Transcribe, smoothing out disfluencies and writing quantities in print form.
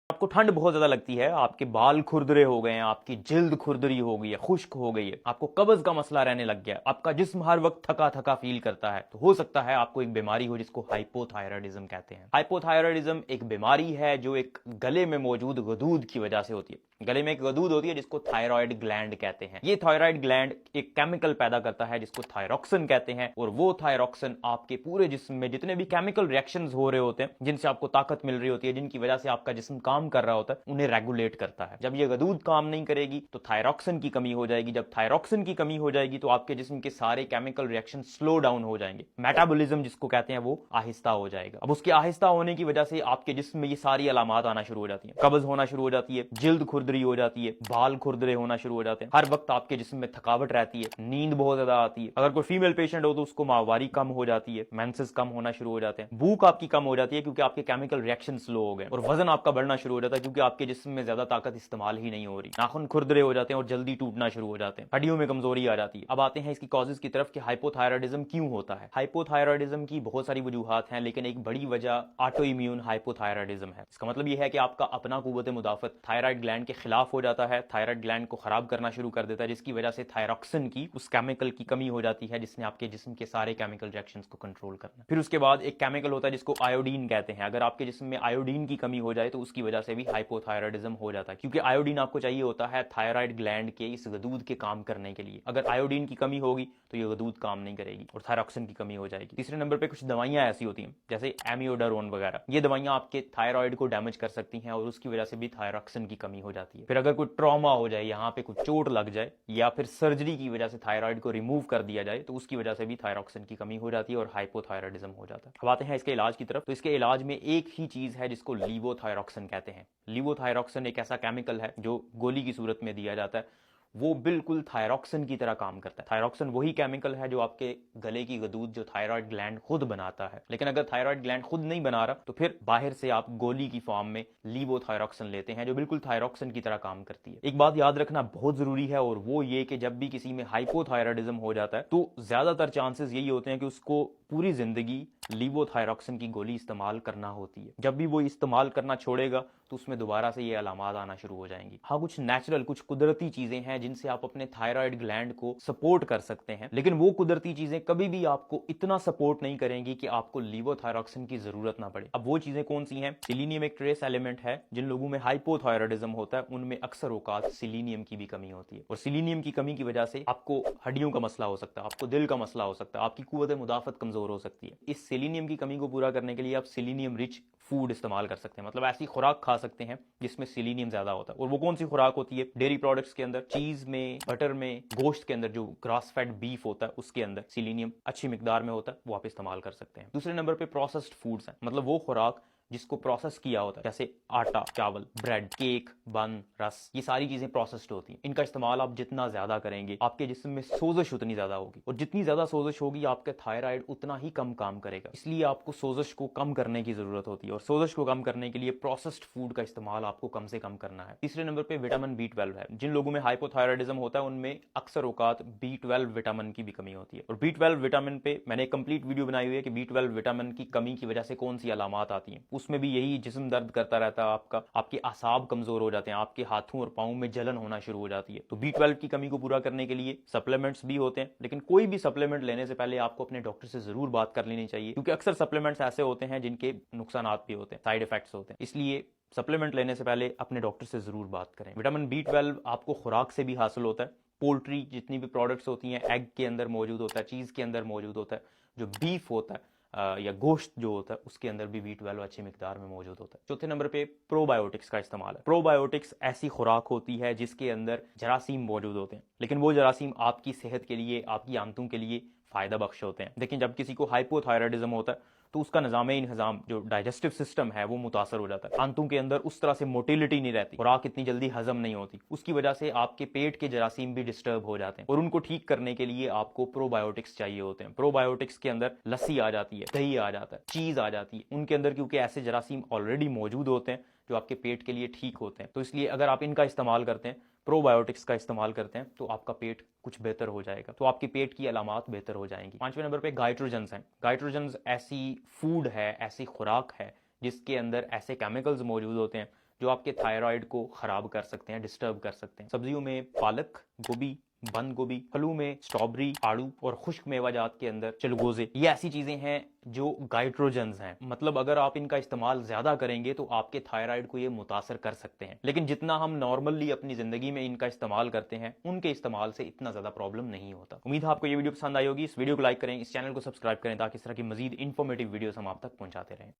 आपको ठंड बहुत ज्यादा लगती है, आपके बाल खुरदरे हो गए हैं, आपकी जिल्द खुरदरी हो गई है, खुश्क हो गई है, आपको कब्ज का मसला रहने लग गया, आपका जिस्म हर वक्त थका थका फील करता है, तो हो सकता है आपको एक बीमारी हो जिसको हाइपोथायराइडिज्म कहते हैं। हाइपोथायराइडिज्म एक बीमारी है जो एक गले में मौजूद गदूद की वजह से होती है। गले में एक गदूद होती है जिसको थायराइड ग्लैंड कहते हैं। ये थायराइड ग्लैंड एक केमिकल पैदा करता है जिसको थायरॉक्सिन कहते हैं, और वो थायरॉक्सिन आपके पूरे जिस्म में जितने भी केमिकल रिएक्शंस हो रहे होते हैं, जिनसे आपको ताकत मिल रही होती है, जिनकी वजह से आपका जिस्म काम कर रहा होता है, उन्हें रेगुलेट करता है। जब ये गदूद काम नहीं करेगी तो थायरॉक्सिन की कमी हो जाएगी। जब थायरॉक्सिन की कमी हो जाएगी तो आपके जिस्म के सारे केमिकल रिएक्शन स्लो डाउन हो जाएंगे। मेटाबॉलिज्म जिसको कहते हैं वो आहिस्ता हो जाएगा। अब उसके आहिस्ता होने की वजह से आपके जिस्म में ये सारी अलामात आना शुरू हो जाती है। कब्ज होना शुरू हो जाती है, जिल्द खुरदरी हो जाती है, बाल खुरदरे होना शुरू हो जाते हैं, हर वक्त आपके जिस्म में थकावट रहती है, नींद बहुत ज्यादा आती है। अगर कोई फीमेल पेशेंट हो तो उसको माहवारी कम हो जाती है, मेंसेस कम होना शुरू हो जाते हैं, भूख आपकी कम हो जाती है क्योंकि आपके केमिकल रिएक्शन स्लो हो गए, और वजन आपका बढ़ना शुरू हो जाता है क्योंकि आपके जिस्म में ज्यादा ताकत इस्तेमाल ही नहीं हो रही। नाखून खुरदरे हो जाते हैं और जल्दी टूटना शुरू हो जाते हैं, हड्डियों में कमजोरी आ जाती है। अब आते हैं इसकी कॉजेज की तरफ कि हाइपोथायराइडिज्म क्यों होता है। हाइपोथायराइडिज्म की बहुत सारी वजूहात हैं, लेकिन एक बड़ी वजह ऑटो इम्यून हाइपोथायराइडिज्म है। इसका मतलब यह है कि आपका अपना कुव्वत मुदाफत थायराइड ग्लैंड के खिलाफ हो जाता है, थायराइड ग्लैंड को खराब करना शुरू कर देता है, जिसकी वजह से थायरॉक्सिन की उस केमिकल की कमी हो जाती है जिसने आपके जिस्म के सारे केमिकल रिएक्शंस को कंट्रोल करना। फिर उसके बाद एक केमिकल होता है जिसको आयोडीन कहते हैं। अगर आपके जिस्म में आयोडीन की कमी हो जाए तो उसकी वजह से भी हाइपोथायराइडिज्म हो जाता है, क्योंकि आयोडीन आपको चाहिए होता है थायराइड ग्लैंड के इस गदूद के काम करने के लिए। अगर आयोडीन की कमी होगी तो ये गदूद काम नहीं करेगी और थायरॉक्सिन की कमी हो जाएगी। तीसरे नंबर पे कुछ दवाइयां ऐसी होती हैं जैसे एमियोडारोन वगैरह, ये दवाइयां आपके थायराइड को डैमेज कर सकती हैं और उसकी वजह से भी थायरॉक्सिन की कमी हो जाती है। फिर अगर कोई ट्रॉमा हो जाए, यहाँ पे कुछ चोट लग जाए, या फिर सर्जरी की वजह से थायराइड को रिमूव कर दिया जाए, तो उसकी वजह से भी थायरॉक्सिन की कमी हो जाती है और हाइपोथायराइडिज्म हो जाता है। अब आते हैं इसके इलाज की तरफ। तो इसके इलाज में एक ही चीज है जिसको लीवोथायरॉक्सिन कहते हैं। लीवोथायरॉक्सिन एक ऐसा केमिकल है जो गोली की सूरत में दिया जाता है, वो बिल्कुल थायरॉक्सिन की तरह काम करता है। थायरॉक्सिन वही केमिकल है जो आपके गले की गदूद जो थायराइड ग्लैंड खुद बनाता है, लेकिन अगर थायराइड ग्लैंड खुद नहीं बना रहा तो फिर बाहर से आप गोली की फॉर्म में लीवोथायरॉक्सिन लेते हैं जो बिल्कुल थायरॉक्सिन की तरह काम करती है। एक बात याद रखना बहुत जरूरी है, और वो ये कि जब भी किसी में हाइपोथायराइडिज्म हो जाता है तो ज्यादातर चांसेस यही होते हैं कि उसको पूरी जिंदगी लीवोथायरॉक्सिन की गोली इस्तेमाल करना होती है। जब भी वो इस्तेमाल करना छोड़ेगा तो उसमें दोबारा से ये अलामात आना शुरू हो जाएंगी। हाँ, कुछ नेचुरल, कुछ कुदरती चीजें हैं जिनसे आप अपने थायराइड ग्लैंड को सपोर्ट कर सकते हैं, लेकिन वो कुदरती चीजें कभी भी आपको इतना सपोर्ट नहीं करेंगी कि आपको लीवोथायरॉक्सिन की जरूरत ना पड़े। अब वो चीजें कौन सी हैं? सिलीनियम एक ट्रेस एलिमेंट है। जिन लोगों में हाइपोथायराइडिज्म होता है उनमें अक्सर औकात सिलीनियम की भी कमी होती है, और सिलीनियम की कमी की वजह से आपको हड्डियों का मसला हो सकता है, आपको दिल का मसला हो सकता है, आपकी कुव्वत मुदाफत कमजोर हो सकती है। इस सिलीनियम की कमी को पूरा करने के लिए आप सिलीनियम रिच फूड इस्तेमाल कर सकते हैं, मतलब ऐसी खुराक खा सकते हैं जिसमें सिलीनियम ज्यादा होता है। और वो कौन सी खुराक होती है? डेयरी प्रोडक्ट्स के अंदर, चीज में, बटर में, गोश्त के अंदर जो ग्रास फेड बीफ होता है उसके अंदर सिलीनियम अच्छी मिकदार में होता है, वो आप इस्तेमाल कर सकते हैं। दूसरे नंबर पे प्रोसेस्ड फूड्स हैं, मतलब वो खुराक जिसको प्रोसेस किया होता है, जैसे आटा, चावल, ब्रेड, केक, बन, रस, ये सारी चीजें प्रोसेस्ड होती हैं। इनका इस्तेमाल आप जितना ज्यादा करेंगे आपके जिस्म में सोजिश उतनी ज्यादा होगी, और जितनी ज्यादा सोजिश होगी आपका थायराइड उतना ही कम काम करेगा। इसलिए आपको सोजिश को कम करने की जरूरत होती है, और सोजिश को कम करने के लिए प्रोसेस्ड फूड का इस्तेमाल आपको कम से कम करना है। तीसरे नंबर पे विटामिन B12 है। जिन लोगों में हाइपोथायराइडिज्म होता है उनमें अक्सर औकात B12 विटामिन की भी कमी होती है, और B12 विटामिन पे मैंने एक कंप्लीट वीडियो बनाई हुई है कि B12 विटामिन की कमी की वजह से कौन सी अलामात आती हैं। उसमें भी यही, जिस्म दर्द करता रहता है आपका, आपके आसाब कमजोर हो जाते हैं, आपके हाथों और पांवों में जलन होना शुरू हो जाती है। तो B12 की कमी को पूरा करने के लिए सप्लीमेंट्स भी होते हैं, लेकिन कोई भी सप्लीमेंट लेने से पहले आपको अपने डॉक्टर से जरूर बात कर लेनी चाहिए, क्योंकि अक्सर सप्लीमेंट्स ऐसे होते हैं जिनके नुकसान भी होते हैं, साइड इफेक्ट्स होते हैं। इसलिए सप्लीमेंट लेने से पहले अपने डॉक्टर से जरूर बात करें। विटामिन B12 आपको खुराक से भी हासिल होता है। पोल्ट्री जितनी भी प्रोडक्ट्स होती हैं, एग के अंदर मौजूद होता है, चीज के अंदर मौजूद होता है, जो बीफ होता है या गोश्त जो होता है उसके अंदर भी B12 अच्छी मिकदार में मौजूद होता है। चौथे नंबर पे प्रोबायोटिक्स का इस्तेमाल है। प्रोबायोटिक्स ऐसी खुराक होती है जिसके अंदर जरासीम मौजूद होते हैं, लेकिन वो जरासीम आपकी सेहत के लिए, आपकी आंतों के लिए फायदा बख्श होते हैं। लेकिन जब किसी को हाइपोथायराइडिज्म होता है तो उसका निजाम जो डाइजेस्टिव सिस्टम है वो मुतासर हो जाता है, आंतों के अंदर उस तरह से मोटिलिटी नहीं रहती, खुराक इतनी जल्दी हजम नहीं होती, उसकी वजह से आपके पेट के जरासीम भी डिस्टर्ब हो जाते हैं, और उनको ठीक करने के लिए आपको प्रोबायोटिक्स चाहिए होते हैं। प्रोबायोटिक्स के अंदर लस्सी आ जाती है, दही आ जाता है, चीज आ जाती है उनके अंदर, क्योंकि ऐसे जरासीम ऑलरेडी मौजूद होते हैं जो आपके पेट के लिए ठीक होते हैं। तो इसलिए अगर आप इनका इस्तेमाल करते हैं, प्रोबायोटिक्स का इस्तेमाल करते हैं, तो आपका पेट कुछ बेहतर हो जाएगा, तो आपकी पेट की अलामात बेहतर हो जाएंगी। पांचवें नंबर पे गाइट्रोजन्स हैं। गाइट्रोजन्स ऐसी फूड है, ऐसी खुराक है जिसके अंदर ऐसे केमिकल्स मौजूद होते हैं जो आपके थायराइड को खराब कर सकते हैं, डिस्टर्ब कर सकते हैं। सब्जियों में पालक, गोभी, बंद गोभी, फलों में स्ट्रॉबेरी, आड़ू और खुश्क मेवाजात के अंदर चिलगोजे, ये ऐसी चीजें हैं जो गाइट्रोजन्स हैं। मतलब अगर आप इनका इस्तेमाल ज्यादा करेंगे तो आपके थायराइड को ये मुतासर कर सकते हैं, लेकिन जितना हम नॉर्मली अपनी जिंदगी में इनका इस्तेमाल करते हैं उनके इस्तेमाल से इतना ज्यादा प्रॉब्लम नहीं होता। उम्मीद है आपको ये वीडियो पसंद आई होगी। इस वीडियो को लाइक करें, इस चैनल को सब्सक्राइब करें ताकि इस तरह की मजीद इंफॉर्मेटिव वीडियोस हम आप तक पहुंचाते रहें।